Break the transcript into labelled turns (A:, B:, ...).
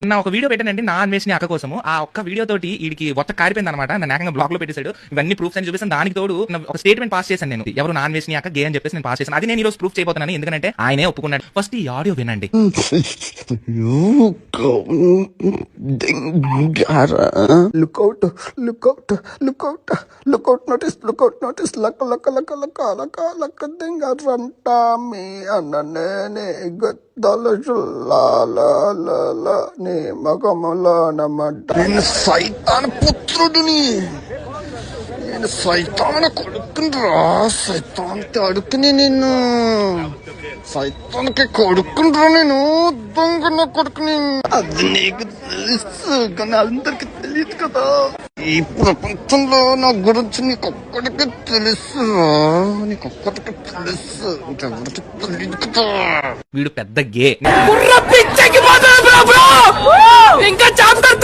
A: నా ఒక వీడియో పెట్టానండి నా అన్వేషణ అక్క కోసము. ఆ ఒక్క వీడియో తోటి వీడికి ఒక్క కారిపోయింది అనమాట. నన్ను ఏకంగా బ్లాక్ లో పెట్టేశాడు. ఇవన్నీ ప్రూఫ్స్ అని చూపిస్తాను. దానికి తోడు ఒక స్టేట్మెంట్ పాస్ చేశాను నేను. ఎవరు నా అన్వేషణ అక్క గే అని చెప్పేసి నేను పాస్ చేశాను. అది నేను ఈ రోజు ప్రూఫ్ చేయబోతున్నాను. ఎందుకంటే ఆయనే ఒప్పుకున్నాడు. ఫస్ట్ ఈ ఆడియో వినండి.
B: Lookout lookout lookout lookout notice lookout notice లక్క లక్క లక్క లక్క లక్క లక్క దింగరంట మీ అన్ననే గద్దల నీ మగముల నమ్మంట. నేను సైతాన్ పుత్రుడిని, నేను సైతాన్ కొడుకునిరా, సైతాన్కి అడుకుని నిన్ను, సైతాన్కి కొడుకునిరా నేను, దొంగ కొడుకుని. అది నీకు తెలుసు కానీ అందరికి తెలియదు కదా. ఈ ప్రపంచంలో నా గురించి నీకొక్కడికి తెలుసురా, నీకొక్కడికి తెలుసు, ఇంకెవరికి తెలియదు కదా.
A: వీడు పెద్ద గే.
C: ఇంకా చాప్టర్